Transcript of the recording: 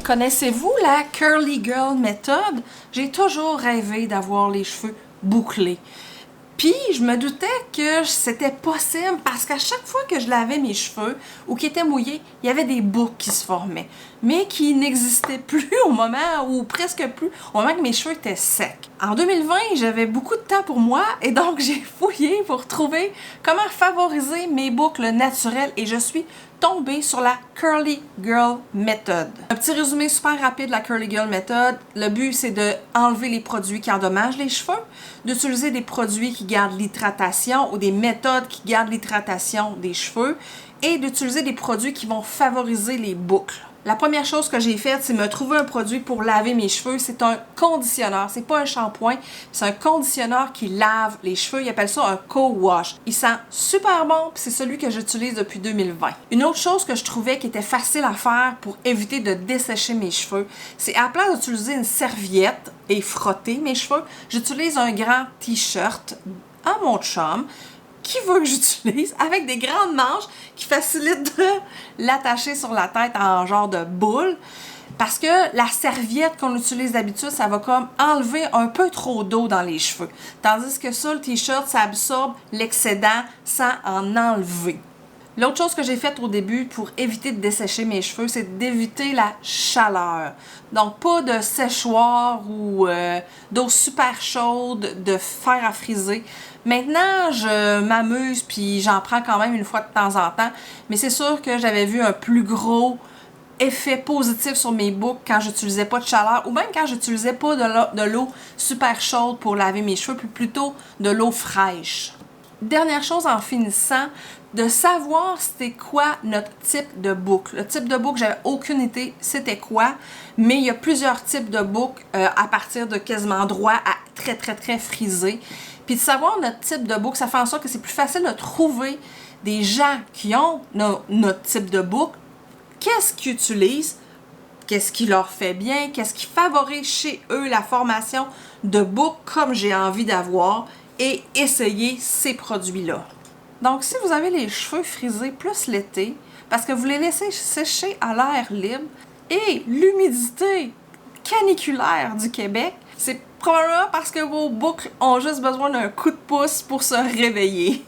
Connaissez-vous la Curly Girl méthode? J'ai toujours rêvé d'avoir les cheveux bouclés. Puis, je me doutais que c'était possible parce qu'à chaque fois que je lavais mes cheveux ou qu'ils étaient mouillés, il y avait des boucles qui se formaient, mais qui n'existaient plus au moment, ou presque plus, au moment que mes cheveux étaient secs. En 2020, j'avais beaucoup de temps pour moi et donc j'ai fouillé pour trouver comment favoriser mes boucles naturelles et je suis tombée sur la Curly Girl méthode. Un petit résumé super rapide de la Curly Girl méthode. Le but, c'est de enlever les produits qui endommagent les cheveux, d'utiliser des produits qui gardent l'hydratation ou des méthodes qui gardent l'hydratation des cheveux et d'utiliser des produits qui vont favoriser les boucles. La première chose que j'ai faite, c'est me trouver un produit pour laver mes cheveux. C'est un conditionneur. C'est pas un shampoing, c'est un conditionneur qui lave les cheveux. Ils appellent ça un co-wash. Il sent super bon, puis c'est celui que j'utilise depuis 2020. Une autre chose que je trouvais qui était facile à faire pour éviter de dessécher mes cheveux, c'est à la place d'utiliser une serviette et frotter mes cheveux, j'utilise un grand t-shirt à mon chum qui veut que j'utilise avec des grandes manches qui facilitent de l'attacher sur la tête en genre de boule. Parce que la serviette qu'on utilise d'habitude, ça va comme enlever un peu trop d'eau dans les cheveux. Tandis que ça, le t-shirt, ça absorbe l'excédent sans en enlever. L'autre chose que j'ai faite au début pour éviter de dessécher mes cheveux, c'est d'éviter la chaleur. Donc, pas de séchoir ou d'eau super chaude, de fer à friser. Maintenant, je m'amuse puis j'en prends quand même une fois de temps en temps. Mais c'est sûr que j'avais vu un plus gros effet positif sur mes boucles quand j'utilisais pas de chaleur ou même quand j'utilisais pas de l'eau super chaude pour laver mes cheveux, puis plutôt de l'eau fraîche. Dernière chose en finissant, de savoir c'était quoi notre type de boucle. Le type de boucle, j'avais aucune idée c'était quoi, mais il y a plusieurs types de boucles à partir de quasiment droit à très frisé. Puis de savoir notre type de boucle, ça fait en sorte que c'est plus facile de trouver des gens qui ont notre type de boucle, qu'est-ce qu'ils utilisent, qu'est-ce qui leur fait bien, qu'est-ce qui favorise chez eux la formation de boucles comme j'ai envie d'avoir et essayer ces produits-là. Donc, si vous avez les cheveux frisés plus l'été, parce que vous les laissez sécher à l'air libre et l'humidité caniculaire du Québec, c'est probablement parce que vos boucles ont juste besoin d'un coup de pouce pour se réveiller.